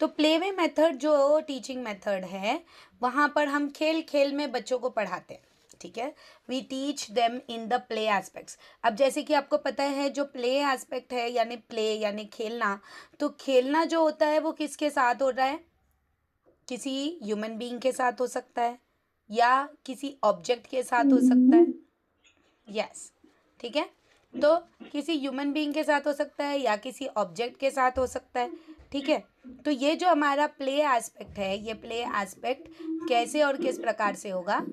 तो play way method जो teaching method है वहाँ पर हम खेल खेल में बच्चों को पढ़ाते हैं, ठीक है। We teach them in the play aspects. अब जैसे कि आपको पता है जो प्ले एस्पेक्ट है यानी प्ले यानी खेलना, तो खेलना जो होता है वो किसके साथ हो रहा है, किसी ह्यूमन बीइंग के साथ हो सकता है या किसी ऑब्जेक्ट के साथ हो सकता है। यस, ठीक है। तो किसी ह्यूमन बीइंग के साथ हो सकता है या किसी ऑब्जेक्ट के साथ हो सकता है, ठीक है। तो ये जो हमारा प्ले एस्पेक्ट है, ये प्ले एस्पेक्ट कैसे और किस प्रकार से होगा,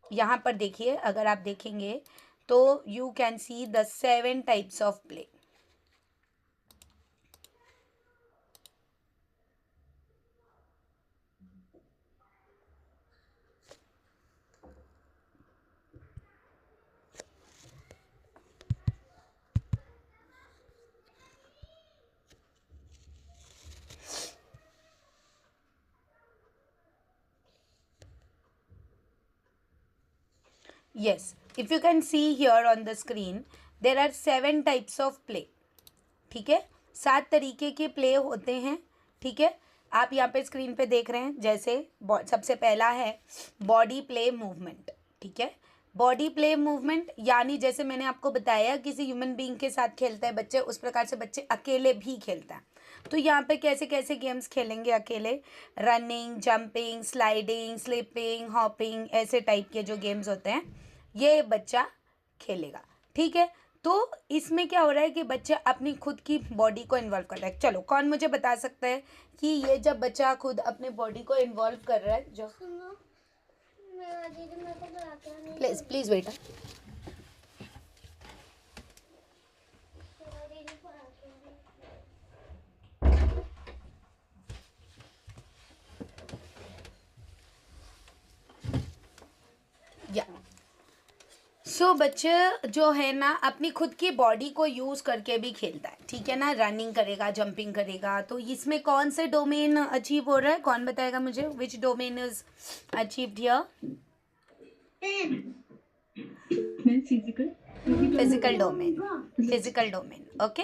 यहाँ पर देखिए, अगर आप देखेंगे तो you can see the 7 types of play. Yes, if you can see here on the screen, there are 7 types of play, ठीक है। 7 तरीके के प्ले होते हैं, ठीक है। आप यहाँ पे स्क्रीन पे देख रहे हैं, जैसे सबसे पहला है बॉडी प्ले मूवमेंट, ठीक है। बॉडी प्ले मूवमेंट यानी जैसे मैंने आपको बताया किसी ह्यूमन बीइंग के साथ खेलता है बच्चे, उस प्रकार से बच्चे अकेले भी खेलता है। तो यहाँ पे कैसे कैसे गेम्स खेलेंगे अकेले, running, jumping, sliding, slipping, hopping, ऐसे टाइप के जो गेम्स होते हैं ये बच्चा खेलेगा, ठीक है। तो इसमें क्या हो रहा है कि बच्चा अपनी खुद की बॉडी को इन्वॉल्व कर रहा है। चलो, कौन मुझे बता सकता है कि ये जब बच्चा खुद अपने बॉडी को इन्वॉल्व कर रहा है, जो प्लीज प्लीज बेटा, या सो बच्चा जो है ना अपनी खुद की बॉडी को यूज़ करके भी खेलता है, ठीक है ना। रनिंग करेगा, जंपिंग करेगा, तो इसमें कौन से डोमेन अचीव हो रहा है, कौन बताएगा मुझे, which domain is achieved here? Physical domain, physical domain, okay,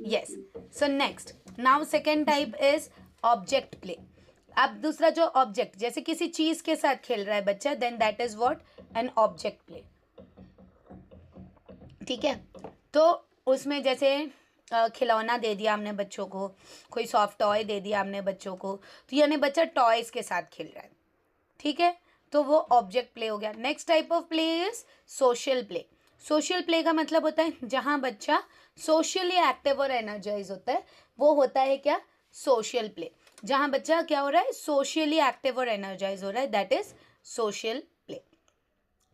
yes. So next, now second type is object play. अब दूसरा जो ऑब्जेक्ट, जैसे किसी चीज के साथ खेल रहा है बच्चा, then that is what, an object play, ठीक है। तो उसमें जैसे खिलौना दे दिया हमने बच्चों को, कोई सॉफ्ट टॉय दे दिया हमने बच्चों को, तो यानी बच्चा टॉयज के साथ खेल रहा है, ठीक है। तो वो ऑब्जेक्ट प्ले हो गया। Next type of play is social play. Social play का मतलब होता है जहाँ बच्चा सोशली एक्टिव और एनर्जाइज होता है, वो होता है क्या, सोशल प्ले। जहाँ बच्चा क्या हो रहा है, सोशली एक्टिव और एनर्जाइज हो रहा है, दैट इज सोशल प्ले,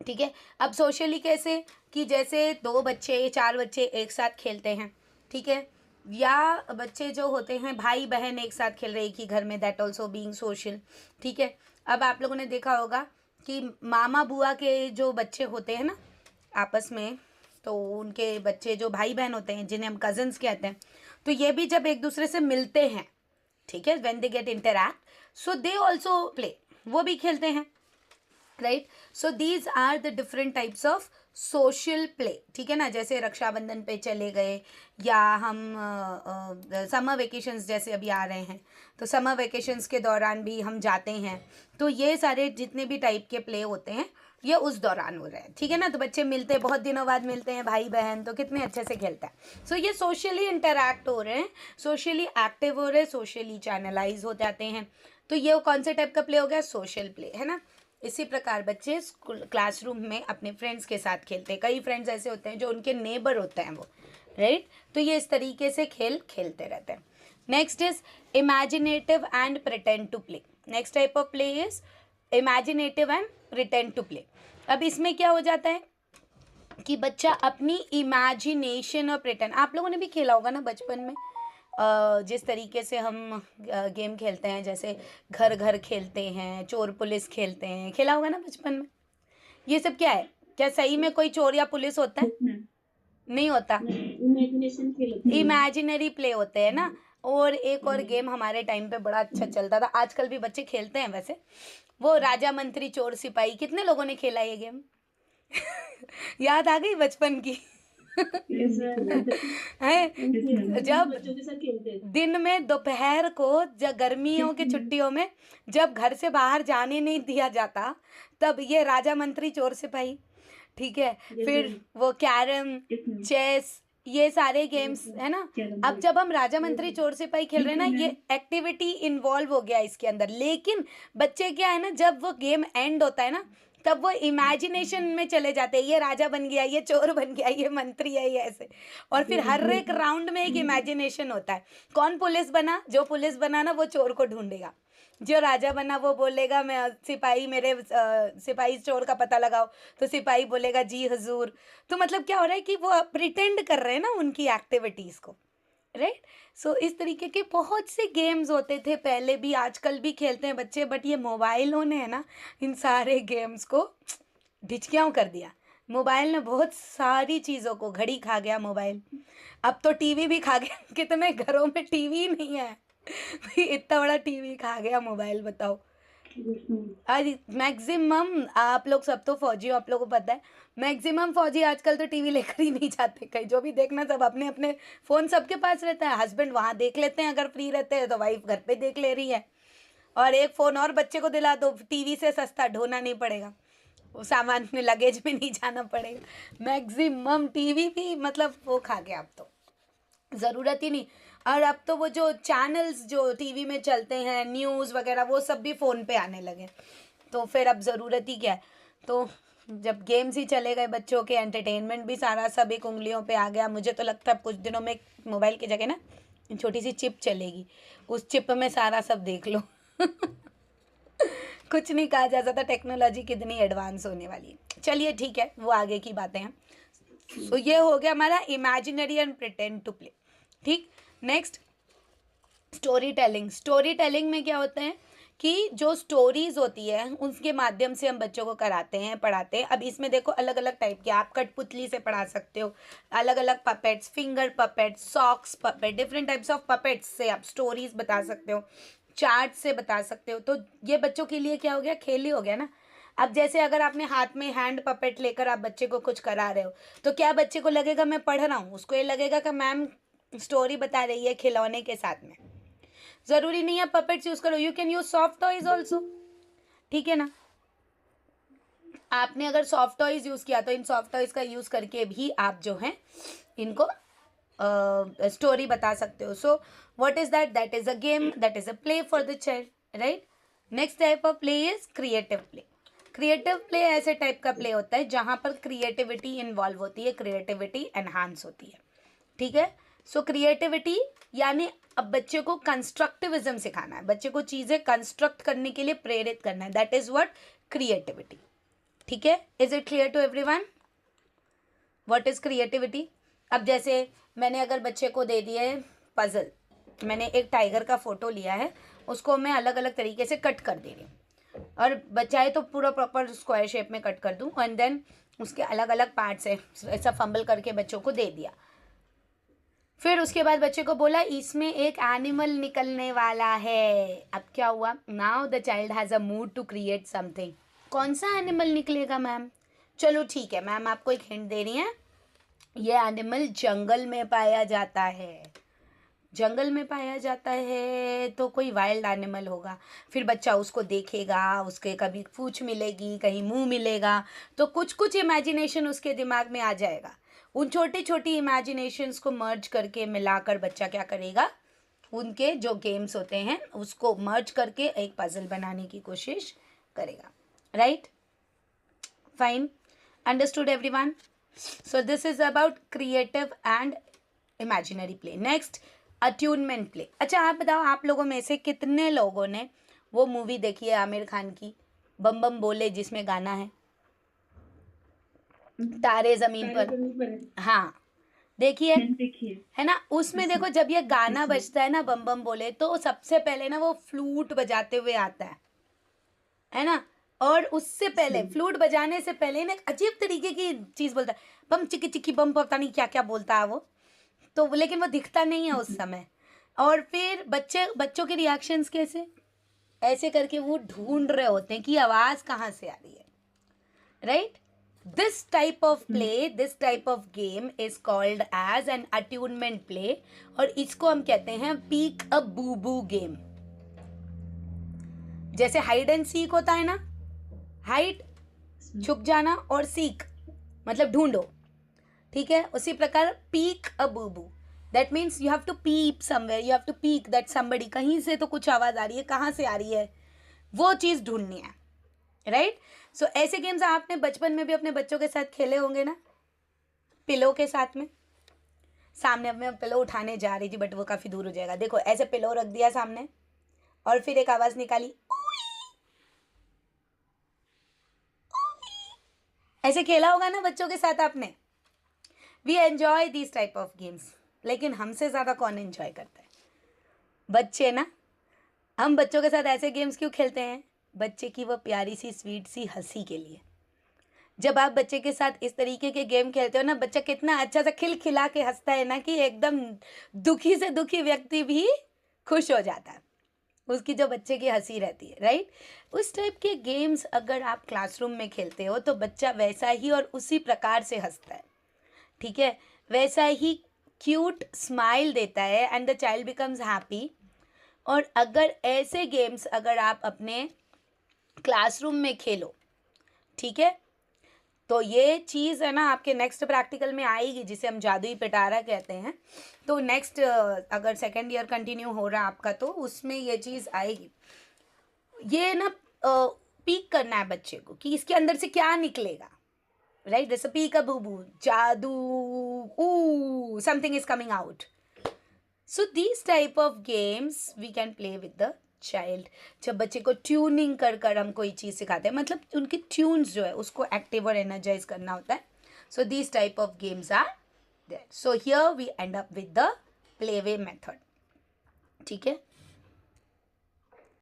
ठीक है। अब सोशली कैसे, कि जैसे 2 बच्चे 4 बच्चे एक साथ खेलते हैं, ठीक है, या बच्चे जो होते हैं भाई बहन एक साथ खेल रहे एक ही घर में, दैट ऑल्सो बीइंग सोशल, ठीक है। अब आप लोगों ने देखा होगा कि मामा बुआ के जो बच्चे होते हैं ना आपस में, तो उनके बच्चे जो भाई बहन होते हैं जिन्हें हम कजन्स कहते हैं, तो ये भी जब एक दूसरे से मिलते हैं, ठीक है, when they get interact, so they also play, वो भी खेलते हैं, right. So these are the different types of social play, ठीक है ना। जैसे रक्षाबंधन पे चले गए, या हम समर वेकेशंस जैसे अभी आ रहे हैं, तो समर वेकेशंस के दौरान भी हम जाते हैं, तो ये सारे जितने भी टाइप के प्ले होते हैं ये उस दौरान हो रहे हैं, ठीक है ना। तो बच्चे मिलते हैं, बहुत दिनों बाद मिलते हैं भाई बहन, तो कितने अच्छे से खेलते हैं। सो ये सोशली इंटरैक्ट हो रहे हैं, सोशली एक्टिव हो रहे हैं, सोशली चैनलाइज हो जाते हैं। तो ये कौन से टाइप का प्ले हो गया, सोशल प्ले, है ना। इसी प्रकार बच्चे स्कूल क्लासरूम में अपने फ्रेंड्स के साथ खेलते हैं। कई फ्रेंड्स ऐसे होते हैं जो उनके नेबर होते हैं वो, राइट। तो ये इस तरीके से खेल खेलते रहते हैं। Next is imaginative and pretend to play. Next type of play is imaginative and pretend to play. अब इसमें क्या हो जाता है कि बच्चा अपनी इमेजिनेशन और प्रिटेंड, आप लोगों ने भी खेला होगा ना बचपन में, जिस तरीके से हम गेम खेलते हैं, जैसे घर घर खेलते हैं, चोर पुलिस खेलते हैं, खेला होगा ना बचपन में। ये सब क्या है, क्या सही में कोई चोर या पुलिस होता है? नहीं होता, इमेजिनेशन खेल होते हैं, इमेजिनरी प्ले होते हैं ना। और एक और गेम हमारे टाइम पे बड़ा अच्छा चलता था, आजकल भी बच्चे खेलते हैं वैसे, वो राजा मंत्री चोर सिपाही। कितने लोगों ने खेला ये गेम? याद आ गई बचपन की? है जब बच्चों के साथ खेलते हैं। दिन में दोपहर को जब गर्मियों की छुट्टियों में जब घर से बाहर जाने नहीं दिया जाता, तब ये राजा मंत्री चोर सिपाही, ठीक है, फिर वो कैरम, चेस, ये सारे गेम्स है ना। अब जब हम राजा मंत्री चोर सिपाही खेल रहे हैं ना, ये एक्टिविटी इन्वॉल्व हो गया इसके अंदर, लेकिन बच्चे क्या है ना, जब वो गेम एंड होता है ना, तब वो इमेजिनेशन में चले जाते हैं, ये राजा बन गया, ये चोर बन गया, ये मंत्री है, ये ऐसे। और फिर हर एक राउंड में एक इमेजिनेशन होता है, कौन पुलिस बना, जो पुलिस बना ना वो चोर को ढूंढेगा, जो राजा बना वो बोलेगा मैं सिपाही, मेरे सिपाही चोर का पता लगाओ, तो सिपाही बोलेगा जी हुजूर। तो मतलब क्या हो रहा है कि वो प्रिटेंड कर रहे हैं ना उनकी एक्टिविटीज़ को, राइट। सो इस तरीके के बहुत से गेम्स होते थे पहले भी, आजकल भी खेलते हैं बच्चे, बट ये मोबाइलों ने है ना इन सारे गेम्स को ढिचकियाँ कर दिया। मोबाइल ने बहुत सारी चीज़ों को, घड़ी खा गया मोबाइल, अब तो टीवी भी खा गया। कितने घरों में टीवी नहीं है भाई, इतना बड़ा टीवी खा गया मोबाइल, बताओ। आज मैक्सिमम आप लोग सब तो फौजी हो, आप लोगों को पता है, मैक्सिमम फौजी आजकल तो टीवी लेकर ही नहीं जाते कहीं, जो भी देखना सब अपने अपने फ़ोन सबके पास रहता है। हस्बैंड वहाँ देख लेते हैं, अगर फ्री रहते हैं तो वाइफ घर पे देख ले रही है, और एक फ़ोन और बच्चे को दिला दो, टीवी से सस्ता ढोना नहीं पड़ेगा, वो सामान में लगेज में नहीं जाना पड़ेगा। मैक्सिमम टीवी भी मतलब वो खा गया, अब तो ज़रूरत ही नहीं। और अब तो वो जो चैनल्स जो टीवी में चलते हैं, न्यूज़ वगैरह, वो सब भी फ़ोन पे आने लगे, तो फिर अब ज़रूरत ही क्या है। तो जब गेम्स ही चले गए बच्चों के, एंटरटेनमेंट भी सारा सब एक उंगलियों पे आ गया। मुझे तो लगता है कुछ दिनों में मोबाइल की जगह ना छोटी सी चिप चलेगी, उस चिप में सारा सब देख लो। कुछ नहीं कहा जा सकता, टेक्नोलॉजी कितनी एडवांस होने वाली है। चलिए ठीक है, वो आगे की बातें हैं। तो ये हो गया हमारा imaginary and pretend to play, ठीक। Next, storytelling. Storytelling में क्या होता है कि जो स्टोरीज होती है उसके माध्यम से हम बच्चों को कराते हैं, पढ़ाते हैं। अब इसमें देखो अलग अलग टाइप के, आप कठपुतली से पढ़ा सकते हो, अलग अलग puppets, finger puppets, socks puppet, different types of puppets से आप स्टोरीज बता सकते हो, चार्ट से बता सकते हो। तो ये बच्चों के लिए क्या हो गया, खेल ही हो गया ना। अब जैसे अगर आपने हाथ में हैंड पपेट लेकर आप बच्चे को कुछ करा रहे हो, तो क्या बच्चे को लगेगा मैं पढ़ रहा हूँ, उसको ये लगेगा कि मैम स्टोरी बता रही है खिलौने के साथ में। ज़रूरी नहीं है पपेट्स यूज़ करो, you can use soft toys also, ठीक है ना। आपने अगर सॉफ्ट टॉयज यूज़ किया तो इन सॉफ्ट टॉयज का यूज़ करके भी आप जो हैं इनको स्टोरी बता सकते हो। So what is that, that is a game, that is a play for the child, right. Next type of play is creative play. Creative play ऐसे टाइप का प्ले होता है जहाँ पर क्रिएटिविटी इन्वॉल्व होती है, क्रिएटिविटी एनहांस होती है, ठीक है। सो क्रिएटिविटी यानी अब बच्चे को कंस्ट्रक्टिविज्म सिखाना है, बच्चे को चीज़ें कंस्ट्रक्ट करने के लिए प्रेरित करना है, दैट इज़ व्हाट क्रिएटिविटी, ठीक है। Is it clear to everyone what is creativity. अब जैसे मैंने अगर बच्चे को दे दिए पजल, मैंने एक टाइगर का फोटो लिया है, उसको मैं अलग अलग तरीके से कट कर दे रही हूँ, और बचाए तो पूरा प्रॉपर स्क्वायर शेप में कट कर दूँ, एंड देन उसके अलग अलग पार्ट्स है ऐसा फंबल करके बच्चों को दे दिया। फिर उसके बाद बच्चे को बोला इसमें एक एनिमल निकलने वाला है। अब क्या हुआ, now the child has a mood to create something. कौन सा एनिमल निकलेगा मैम, चलो ठीक है, मैम आपको एक हिंट दे रही हैं, ये एनिमल जंगल में पाया जाता है। जंगल में पाया जाता है तो कोई वाइल्ड एनिमल होगा। फिर बच्चा उसको देखेगा, उसके कभी पूँछ मिलेगी, कहीं मुंह मिलेगा, तो कुछ कुछ इमेजिनेशन उसके दिमाग में आ जाएगा। उन छोटी छोटी इमेजिनेशंस को मर्ज करके मिलाकर बच्चा क्या करेगा, उनके जो गेम्स होते हैं उसको मर्ज करके एक पजल बनाने की कोशिश करेगा, right. Fine, understood everyone. So this is about creative and imaginary play. Next, attunement play. अच्छा आप बताओ, आप लोगों में से कितने लोगों ने वो मूवी देखी है आमिर खान की, बम बम बोले, जिसमें गाना है तारे जमीन पर। हाँ देखिए, है ना। उसमें देखो जब ये गाना बजता है ना बम बम बोले, तो सबसे पहले ना वो फ्लूट बजाते हुए आता है ना। और उससे पहले फ्लूट बजाने से पहले ना एक अजीब तरीके की चीज़ बोलता है, बम चिकी चिकी बम, पता नहीं क्या क्या बोलता है वो, तो लेकिन वो दिखता नहीं है उस समय। और फिर बच्चों के रिएक्शंस कैसे, ऐसे करके वो ढूंढ रहे होते हैं कि आवाज़ कहाँ से आ रही है, right. This type of play, this type of game is called as an attunement play, और इसको हम कहते हैं पीक अ बूबू गेम। जैसे हाइड एंड सीक होता है ना, हाइड छुप जाना और सीक मतलब ढूंढो, ठीक है, उसी प्रकार peek a boo, that means you have to peep somewhere, you have to peek that somebody, कहीं से तो कुछ आवाज आ रही है, कहाँ से आ रही है, वो चीज ढूंढनी है, राइट। सो ऐसे गेम्स आपने बचपन में भी अपने बच्चों के साथ खेले होंगे ना, पिलो के साथ में। सामने अब मैं पिलो उठाने जा रही थी बट वो काफी दूर हो जाएगा, देखो ऐसे पिलो रख दिया सामने और फिर एक आवाज निकाली, ऐसे खेला होगा ना बच्चों के साथ आपने। We enjoy this type of games, लेकिन हमसे ज़्यादा कौन एंजॉय करता है? बच्चे ना। हम बच्चों के साथ ऐसे गेम्स क्यों खेलते हैं? बच्चे की वो प्यारी सी स्वीट सी हंसी के लिए। जब आप बच्चे के साथ इस तरीके के गेम खेलते हो ना, बच्चा कितना अच्छा सा खिलखिला के हंसता है ना कि एकदम दुखी से दुखी व्यक्ति भी खुश हो जाता है, उसकी जो बच्चे की हंसी रहती है, राइट। उस टाइप के गेम्स अगर आप क्लासरूम में खेलते हो तो बच्चा वैसा ही और उसी प्रकार से हंसता है, ठीक है, वैसा ही क्यूट स्माइल देता है and the child becomes happy. और अगर ऐसे गेम्स अगर आप अपने क्लासरूम में खेलो, ठीक है, तो ये चीज़ है ना आपके नेक्स्ट प्रैक्टिकल में आएगी, जिसे हम जादुई पिटारा कहते हैं। तो नेक्स्ट अगर सेकेंड ईयर कंटिन्यू हो रहा है आपका तो उसमें ये चीज़ आएगी। ये ना पीक करना है बच्चे को कि इसके अंदर से क्या निकलेगा, right? There's a peekaboo, jadoo, ooh, something is coming out. So these type of games we can play with the child. जब बच्चे को ट्यूनिंग कर कर हम कोई चीज़ सिखाते हैं, मतलब उनकी ट्यून्स जो है उसको एक्टिव और एनर्जाइज करना होता है. So these type of games are there. So here we end up with the playway method. ठीक है.